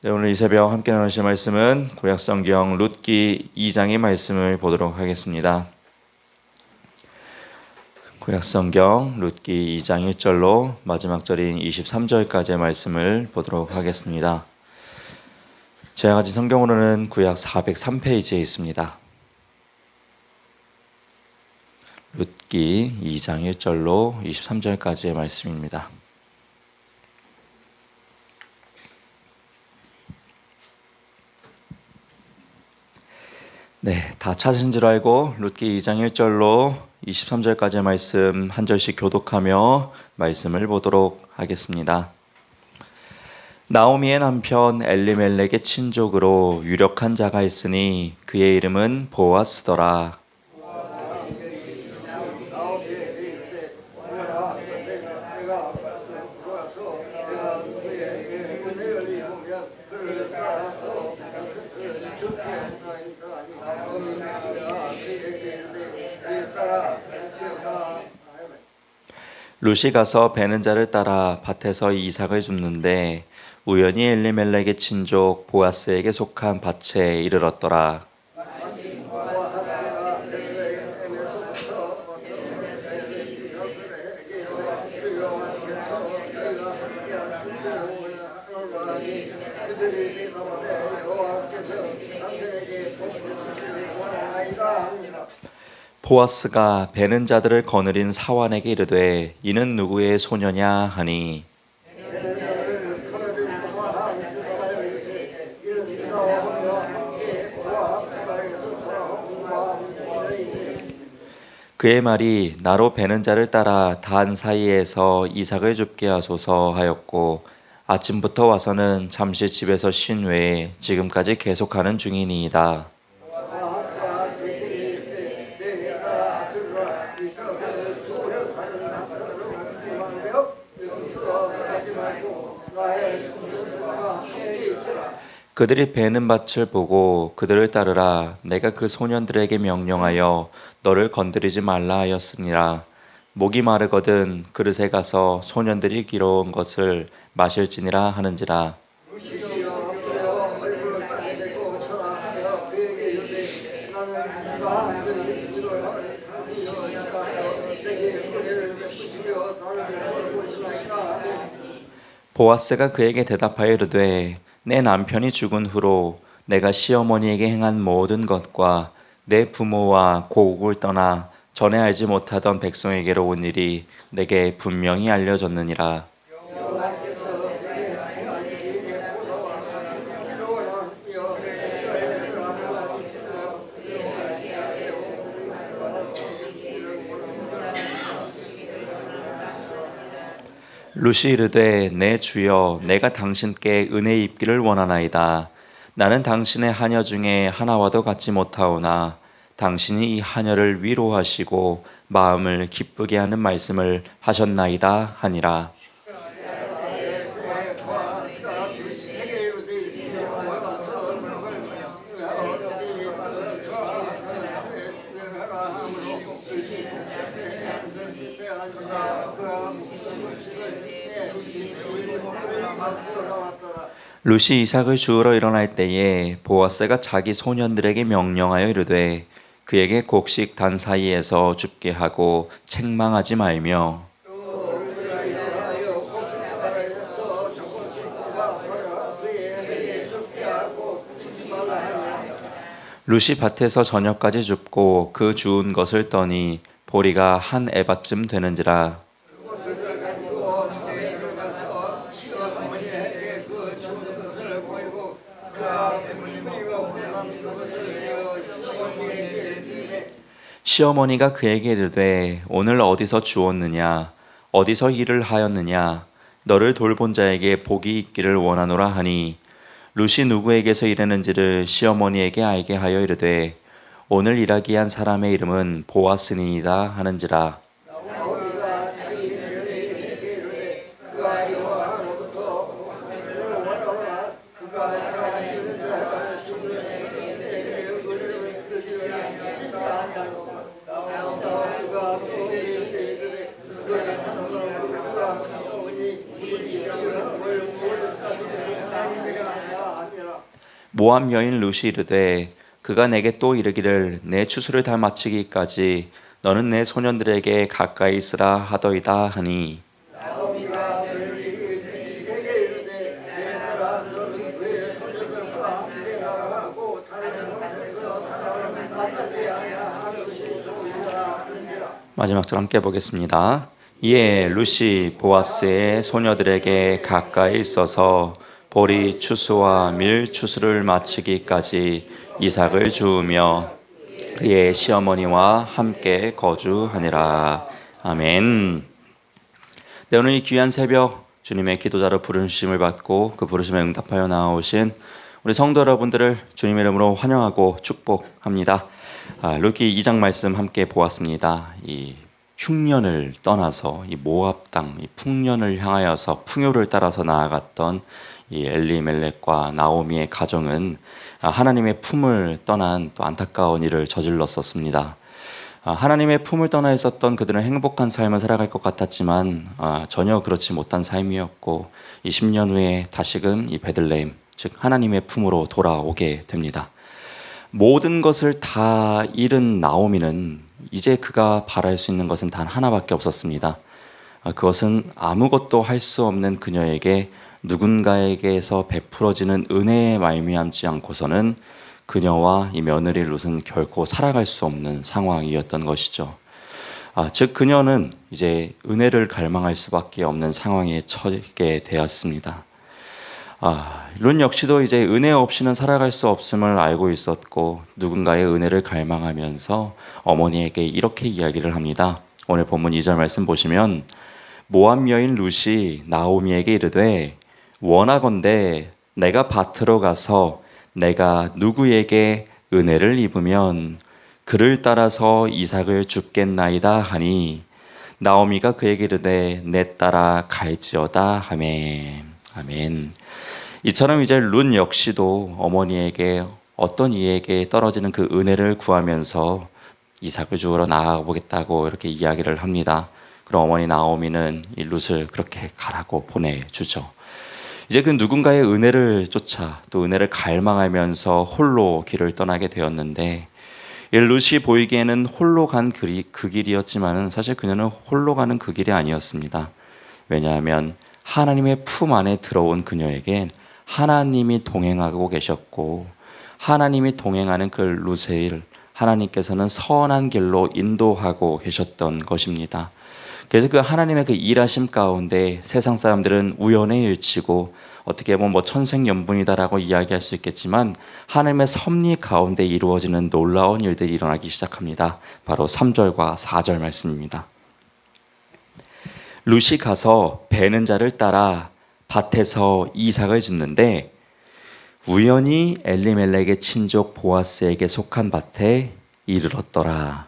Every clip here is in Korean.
네, 오늘 이 새벽 함께 나누실 말씀은 구약성경 룻기 2장의 말씀을 보도록 하겠습니다. 구약성경 룻기 2장 1절로 마지막 절인 23절까지의 말씀을 보도록 하겠습니다. 제가 가진 성경으로는 구약 403페이지에 있습니다. 룻기 2장 1절로 23절까지의 말씀입니다. 네, 다 찾으신 줄 알고 룻기 2장 1절로 23절까지의 말씀 한 절씩 교독하며 말씀을 보도록 하겠습니다. 나오미의 남편 엘리멜렉의 친족으로 유력한 자가 있으니 그의 이름은 보아스더라. 룻이 가서 베는 자를 따라 밭에서 이삭을 줍는데 우연히 엘리멜렉의 친족 보아스에게 속한 밭에 이르렀더라. 보아스가 베는 자들을 거느린 사환에게 이르되 이는 누구의 소녀냐 하니 그의 말이 나로 베는 자를 따라 단 사이에서 이삭을 줍게 하소서 하였고 아침부터 와서는 잠시 집에서 쉰 외에 지금까지 계속하는 중이니이다. 그들이 베는 밭을 보고 그들을 따르라. 내가 그 소년들에게 명령하여 너를 건드리지 말라 하였으니라. 목이 마르거든 그릇에 가서 소년들이 길어온 것을 마실지니라 하는지라. 보아스가 그에게 대답하여 이르되 내 남편이 죽은 후로 내가 시어머니에게 행한 모든 것과 내 부모와 고국을 떠나 전에 알지 못하던 백성에게로 온 일이 내게 분명히 알려졌느니라. 룻이 이르되 내 주여 내가 당신께 은혜 입기를 원하나이다. 나는 당신의 하녀 중에 하나와도 같지 못하오나 당신이 이 하녀를 위로하시고 마음을 기쁘게 하는 말씀을 하셨나이다 하니라. 룻이 이삭을 주우러 일어날 때에 보아스가 자기 소년들에게 명령하여 이르되 그에게 곡식 단 사이에서 줍게 하고 책망하지 말며 룻이 밭에서 저녁까지 줍고 그 주운 것을 떠니 보리가 한 에바쯤 되는지라. 시어머니가 그에게 이르되 오늘 어디서 주웠느냐 어디서 일을 하였느냐 너를 돌본 자에게 복이 있기를 원하노라 하니 룻이 누구에게서 일했는지를 시어머니에게 알게 하여 이르되 오늘 일하게 한 사람의 이름은 보아스니이다 하는지라. 모압 여인 룻이 이르되 그가 내게 또 이르기를 내 추수를 다 마치기까지 너는 내 소년들에게 가까이 있으라 하더이다 하니 마지막 절 함께 보겠습니다. 이에 룻이 보아스의 소녀들에게 가까이 있어서 보리 추수와 밀 추수를 마치기까지 이삭을 주우며 그의 시어머니와 함께 거주하니라. 아멘. 네, 오늘 이 귀한 새벽 주님의 기도자로 부르심을 받고 그 부르심에 응답하여 나오신 우리 성도 여러분들을 주님의 이름으로 환영하고 축복합니다. 룻기 2장 말씀 함께 보았습니다. 이 흉년을 떠나서 이 모압 땅, 이 풍년을 향하여서 풍요를 따라서 나아갔던 이 엘리멜렉과 나오미의 가정은 하나님의 품을 떠난 또 안타까운 일을 저질렀었습니다. 하나님의 품을 떠나 있었던 그들은 행복한 삶을 살아갈 것 같았지만 전혀 그렇지 못한 삶이었고 이 10년 후에 다시금 이 베들레헴, 즉 하나님의 품으로 돌아오게 됩니다. 모든 것을 다 잃은 나오미는 이제 그가 바랄 수 있는 것은 단 하나밖에 없었습니다. 그것은 아무것도 할 수 없는 그녀에게 누군가에게서 베풀어지는 은혜에 말미암지 않고서는 그녀와 이 며느리 룻은 결코 살아갈 수 없는 상황이었던 것이죠. 즉 그녀는 이제 은혜를 갈망할 수밖에 없는 상황에 처하게 되었습니다. 룻 역시도 이제 은혜 없이는 살아갈 수 없음을 알고 있었고 누군가의 은혜를 갈망하면서 어머니에게 이렇게 이야기를 합니다. 오늘 본문 2절 말씀 보시면 모압 여인 룻이 나오미에게 이르되 원하건대 내가 밭으로 가서 내가 누구에게 은혜를 입으면 그를 따라서 이삭을 줍겠나이다 하니 나오미가 그에게 이르되 내 따라 갈지어다 하멘. 아멘. 이처럼 이제 룻 역시도 어머니에게 어떤 이에게 떨어지는 그 은혜를 구하면서 이삭을 주우러 나가보겠다고 이렇게 이야기를 합니다. 그럼 어머니 나오미는 이 룻을 그렇게 가라고 보내주죠. 이제 그 누군가의 은혜를 쫓아 또 은혜를 갈망하면서 홀로 길을 떠나게 되었는데 이 룻이 보이기에는 홀로 간 그 길이었지만 사실 그녀는 홀로 가는 그 길이 아니었습니다. 왜냐하면 하나님의 품 안에 들어온 그녀에겐 하나님이 동행하고 계셨고 하나님이 동행하는 그 룻을 하나님께서는 선한 길로 인도하고 계셨던 것입니다. 그래서 그 하나님의 그 일하심 가운데 세상 사람들은 우연에 일치고 어떻게 보면 천생연분이다라고 이야기할 수 있겠지만 하나님의 섭리 가운데 이루어지는 놀라운 일들이 일어나기 시작합니다. 바로 3절과 4절 말씀입니다. 룻이 가서 베는 자를 따라 밭에서 이삭을 줍는데 우연히 엘리멜렉의 친족 보아스에게 속한 밭에 이르렀더라.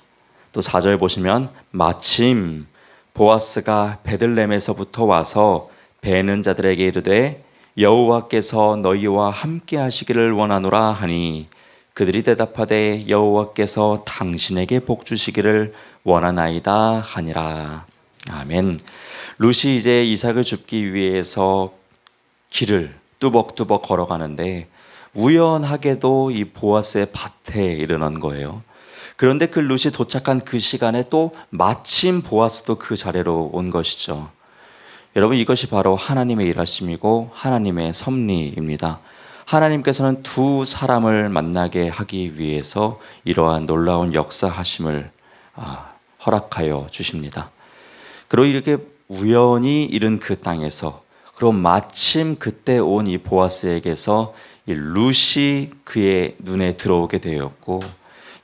또 4절 보시면 마침 보아스가 베들레헴에서부터 와서 베는 자들에게 이르되 여호와께서 너희와 함께 하시기를 원하노라 하니 그들이 대답하되 여호와께서 당신에게 복 주시기를 원하나이다 하니라. 아멘. 룻이 이제 이삭을 줍기 위해서 길을 뚜벅뚜벅 걸어가는데 우연하게도 이 보아스의 밭에 이르는 거예요. 그런데 그 룻이 도착한 그 시간에 또 마침 보아스도 그 자리로 온 것이죠. 여러분 이것이 바로 하나님의 일하심이고 하나님의 섭리입니다. 하나님께서는 두 사람을 만나게 하기 위해서 이러한 놀라운 역사하심을 허락하여 주십니다. 그리고 이렇게 우연히 이른 그 땅에서 그리고 마침 그때 온 이 보아스에게서 이 룻이 그의 눈에 들어오게 되었고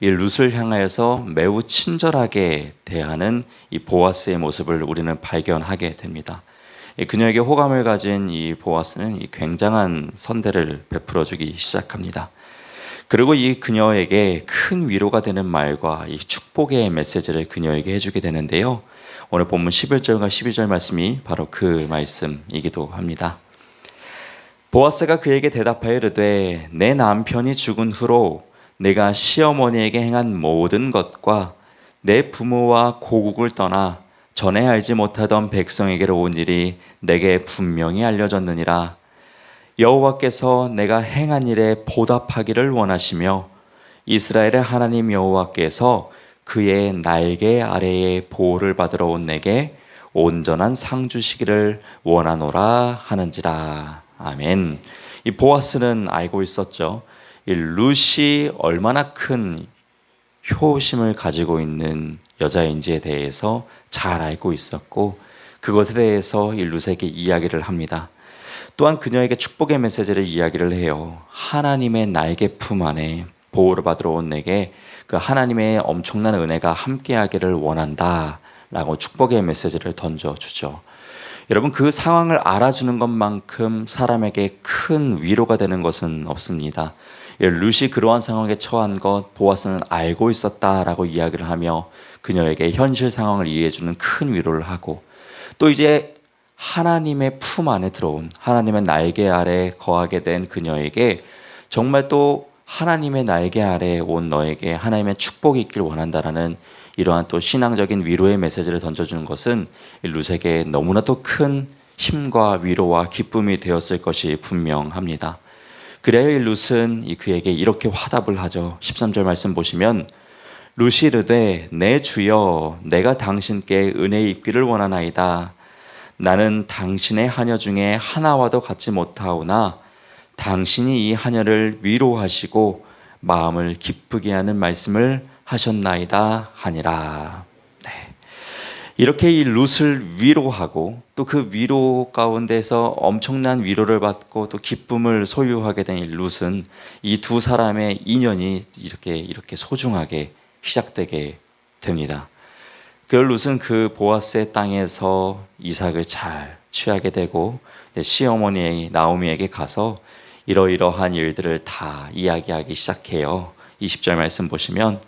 이 룻을 향하여서 매우 친절하게 대하는 이 보아스의 모습을 우리는 발견하게 됩니다. 그녀에게 호감을 가진 이 보아스는 이 굉장한 선대를 베풀어주기 시작합니다. 그리고 이 그녀에게 큰 위로가 되는 말과 이 축복의 메시지를 그녀에게 해주게 되는데요. 오늘 본문 11절과 12절 말씀이 바로 그 말씀이기도 합니다. 보아스가 그에게 대답하여 이르되 내 남편이 죽은 후로 내가 시어머니에게 행한 모든 것과 내 부모와 고국을 떠나 전에 알지 못하던 백성에게로 온 일이 내게 분명히 알려졌느니라. 여호와께서 내가 행한 일에 보답하기를 원하시며 이스라엘의 하나님 여호와께서 그의 날개 아래에 보호를 받으러 온 내게 온전한 상 주시기를 원하노라 하는지라. 아멘. 이 보아스는 알고 있었죠. 이 룻이 얼마나 큰 효심을 가지고 있는 여자인지에 대해서 잘 알고 있었고, 그것에 대해서 이 룻에게 이야기를 합니다. 또한 그녀에게 축복의 메시지를 이야기를 해요. 하나님의 날개 품 안에 보호를 받으러 온 내게 그 하나님의 엄청난 은혜가 함께하기를 원한다 라고 축복의 메시지를 던져주죠. 여러분, 그 상황을 알아주는 것만큼 사람에게 큰 위로가 되는 것은 없습니다. 룻이 그러한 상황에 처한 것 보아스는 알고 있었다라고 이야기를 하며 그녀에게 현실 상황을 이해해주는 큰 위로를 하고, 또 이제 하나님의 품 안에 들어온, 하나님의 날개 아래 거하게 된 그녀에게 정말 또 하나님의 날개 아래에 온 너에게 하나님의 축복이 있길 원한다라는 이러한 또 신앙적인 위로의 메시지를 던져주는 것은 룻에게 너무나도 큰 힘과 위로와 기쁨이 되었을 것이 분명합니다. 그래야 룻은 그에게 이렇게 화답을 하죠. 13절 말씀 보시면 룻이 이르되 내 주여 내가 당신께 은혜 입기를 원하나이다. 나는 당신의 하녀 중에 하나와도 같지 못하오나 당신이 이 하녀를 위로하시고 마음을 기쁘게 하는 말씀을 하셨나이다 하니라. 네. 이렇게 이 룻을 위로하고 또 그 위로 가운데서 엄청난 위로를 받고 또 기쁨을 소유하게 된 이 룻은 이 두 사람의 인연이 이렇게 소중하게 시작되게 됩니다. 그 룻은 그 보아스의 땅에서 이삭을 잘 취하게 되고 시어머니 나오미에게 가서 이러이러한 일들을 다 이야기하기 시작해요. 20절 말씀 보시면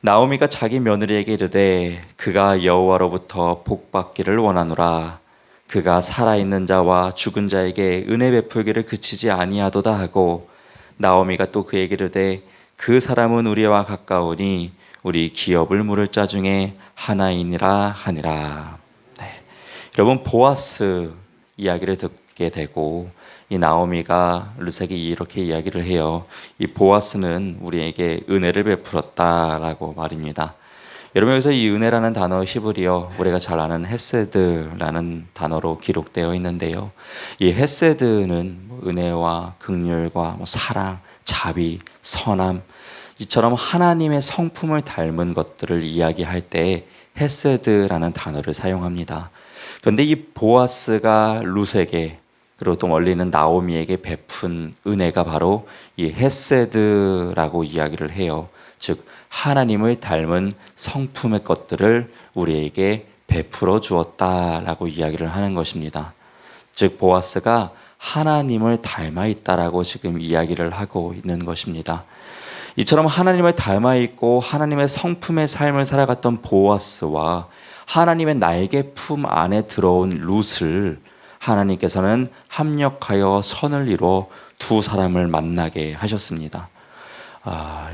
나오미가 자기 며느리에게 이르되 그가 여호와로부터 복받기를 원하노라. 그가 살아있는 자와 죽은 자에게 은혜 베풀기를 그치지 아니하도다 하고, 나오미가 또 그에게 이르되 그 사람은 우리와 가까우니 우리 기업을 물을 자 중에 하나이니라 하니라. 네. 여러분, 보아스 이야기를 듣게 되고 이 나오미가 룻에게 이렇게 이야기를 해요. 이 보아스는 우리에게 은혜를 베풀었다라고 말입니다. 여러분, 여기서 이 은혜라는 단어 히브리어 우리가 잘 아는 헤세드라는 단어로 기록되어 있는데요. 이 헤세드는 은혜와 긍휼과 사랑, 자비, 선함, 이처럼 하나님의 성품을 닮은 것들을 이야기할 때 헤세드라는 단어를 사용합니다. 그런데 이 보아스가 룻에게 그리고 또 멀리는 나오미에게 베푼 은혜가 바로 이 헤세드라고 이야기를 해요. 즉 하나님을 닮은 성품의 것들을 우리에게 베풀어 주었다라고 이야기를 하는 것입니다. 즉 보아스가 하나님을 닮아 있다라고 지금 이야기를 하고 있는 것입니다. 이처럼 하나님을 닮아 있고 하나님의 성품의 삶을 살아갔던 보아스와 하나님의 날개 품 안에 들어온 룻을 하나님께서는 합력하여 선을 이루어 두 사람을 만나게 하셨습니다.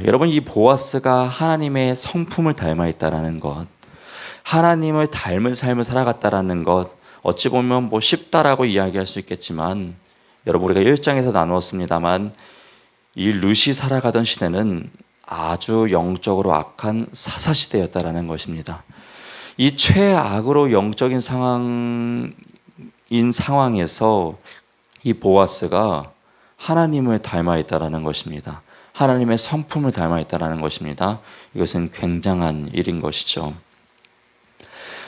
여러분, 이 보아스가 하나님의 성품을 닮아 있다라는 것, 하나님을 닮은 삶을 살아갔다라는 것, 어찌 보면 쉽다라고 이야기할 수 있겠지만, 여러분 우리가 1장에서 나누었습니다만 이 룻이 살아가던 시대는 아주 영적으로 악한 사사시대였다라는 것입니다. 이 최악으로 영적인 상황에서 이 보아스가 하나님을 닮아 있다라는 것입니다. 하나님의 성품을 닮아 있다라는 것입니다. 이것은 굉장한 일인 것이죠.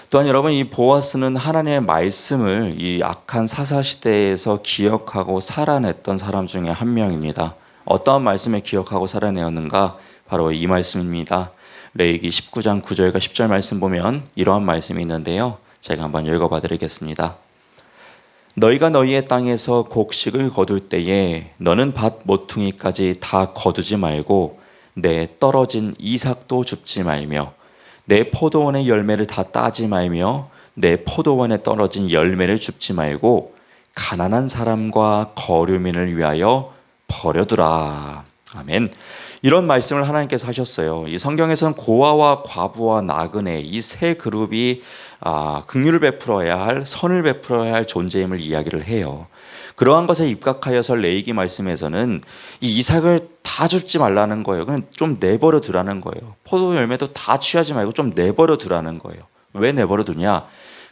또한 여러분, 이 보아스는 하나님의 말씀을 이 악한 사사시대에서 기억하고 살아냈던 사람 중에 한 명입니다. 어떠한 말씀을 기억하고 살아내었는가? 바로 이 말씀입니다. 레위기 19장 9절과 10절 말씀 보면 이러한 말씀이 있는데요. 제가 한번 읽어봐 드리겠습니다. 너희가 너희의 땅에서 곡식을 거둘 때에 너는 밭 모퉁이까지 다 거두지 말고 내 떨어진 이삭도 줍지 말며 내 포도원의 열매를 다 따지 말며 내 포도원에 떨어진 열매를 줍지 말고 가난한 사람과 거류민을 위하여 버려두라. 아멘. 이런 말씀을 하나님께서 하셨어요. 이 성경에서는 고아와 과부와 나그네 이 세 그룹이 긍휼을 베풀어야 할, 선을 베풀어야 할 존재임을 이야기를 해요. 그러한 것에 입각하여서 레위기 말씀에서는 이 이삭을 다 줍지 말라는 거예요. 그냥 좀 내버려 두라는 거예요. 포도 열매도 다 취하지 말고 좀 내버려 두라는 거예요. 왜 내버려 두냐?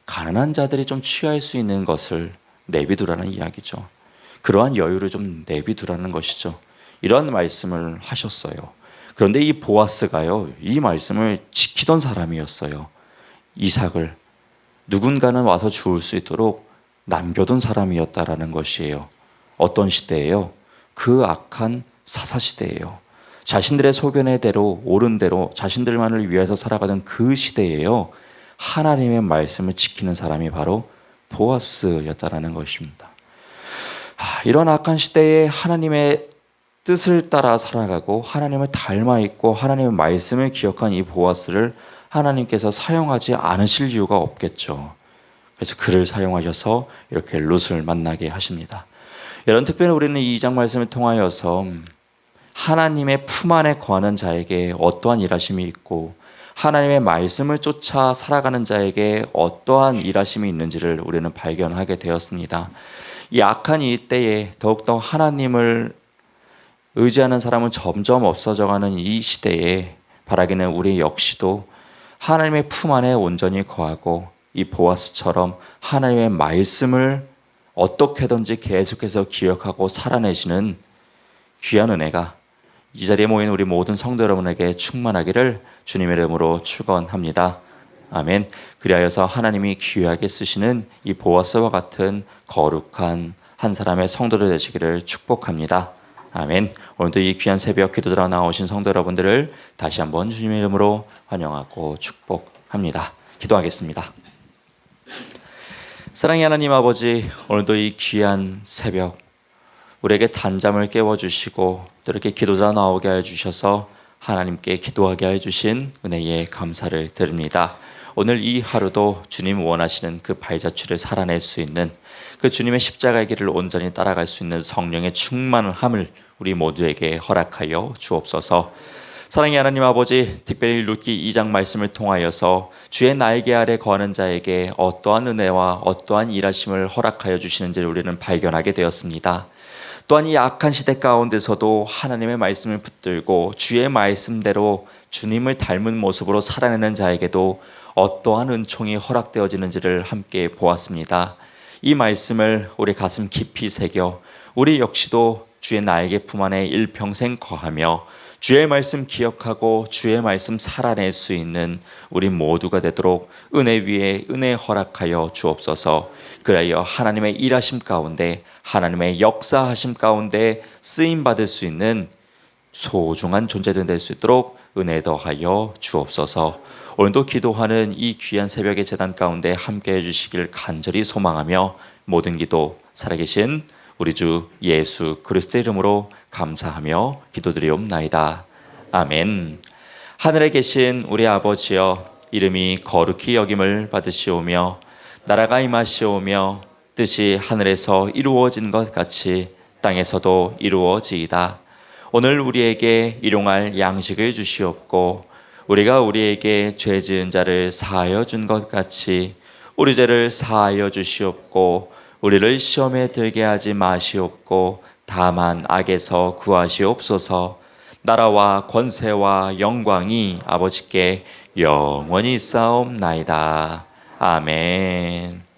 가난한 자들이 좀 취할 수 있는 것을 내비두라는 이야기죠. 그러한 여유를 좀 내비두라는 것이죠. 이런 말씀을 하셨어요. 그런데 이 보아스가요, 이 말씀을 지키던 사람이었어요. 이삭을 누군가는 와서 주울 수 있도록 남겨둔 사람이었다라는 것이에요. 어떤 시대예요? 그 악한 사사시대예요. 자신들의 소견의 대로, 옳은 대로 자신들만을 위해서 살아가던 그 시대예요. 하나님의 말씀을 지키는 사람이 바로 보아스였다라는 것입니다. 이런 악한 시대에 하나님의 뜻을 따라 살아가고 하나님을 닮아 있고 하나님의 말씀을 기억한 이 보아스를 하나님께서 사용하지 않으실 이유가 없겠죠. 그래서 그를 사용하셔서 이렇게 룻을 만나게 하십니다. 여러분, 특별히 우리는 이 2장 말씀을 통하여서 하나님의 품 안에 거하는 자에게 어떠한 일하심이 있고 하나님의 말씀을 쫓아 살아가는 자에게 어떠한 일하심이 있는지를 우리는 발견하게 되었습니다. 이 악한 이 때에 더욱더 하나님을 의지하는 사람은 점점 없어져가는 이 시대에 바라기는 우리 역시도 하나님의 품 안에 온전히 거하고 이 보아스처럼 하나님의 말씀을 어떻게든지 계속해서 기억하고 살아내시는 귀한 은혜가 이 자리에 모인 우리 모든 성도 여러분에게 충만하기를 주님의 이름으로 축원합니다. 아멘. 그리하여서 하나님이 귀하게 쓰시는 이 보아스와 같은 거룩한 한 사람의 성도들 되시기를 축복합니다. 아멘. 오늘도 이 귀한 새벽 기도드라 나오신 성도 여러분들을 다시 한번 주님의 이름으로 환영하고 축복합니다. 기도하겠습니다. 사랑의 하나님 아버지, 오늘도 이 귀한 새벽 우리에게 단잠을 깨워주시고 또 이렇게 기도자 나오게 하여 주셔서 하나님께 기도하게 하여 주신 은혜에 감사를 드립니다. 오늘 이 하루도 주님 원하시는 그 발자취를 살아낼 수 있는 그 주님의 십자가의 길을 온전히 따라갈 수 있는 성령의 충만함을 우리 모두에게 허락하여 주옵소서. 사랑의 하나님 아버지, 특별히 룻기 2장 말씀을 통하여서 주의 날개 아래 거하는 자에게 어떠한 은혜와 어떠한 일하심을 허락하여 주시는지를 우리는 발견하게 되었습니다. 또한 이 악한 시대 가운데서도 하나님의 말씀을 붙들고 주의 말씀대로 주님을 닮은 모습으로 살아내는 자에게도 어떠한 은총이 허락되어지는지를 함께 보았습니다. 이 말씀을 우리 가슴 깊이 새겨 우리 역시도 주의 날개 품 안에 일평생 거하며 주의 말씀 기억하고 주의 말씀 살아낼 수 있는 우리 모두가 되도록 은혜 위에 은혜 허락하여 주옵소서. 그리하여 하나님의 일하심 가운데 하나님의 역사하심 가운데 쓰임받을 수 있는 소중한 존재들 될 수 있도록 은혜 더하여 주옵소서. 오늘도 기도하는 이 귀한 새벽의 제단 가운데 함께해 주시길 간절히 소망하며 모든 기도 살아계신 우리 주 예수 그리스도의 이름으로 감사하며 기도드리옵나이다. 아멘. 하늘에 계신 우리 아버지여, 이름이 거룩히 여김을 받으시오며 나라가 임하시오며 뜻이 하늘에서 이루어진 것 같이 땅에서도 이루어지이다. 오늘 우리에게 일용할 양식을 주시옵고 우리가 우리에게 죄 지은 자를 사하여 준 것 같이 우리 죄를 사하여 주시옵고 우리를 시험에 들게 하지 마시옵고 다만 악에서 구하시옵소서. 나라와 권세와 영광이 아버지께 영원히 있사옵나이다. 아멘.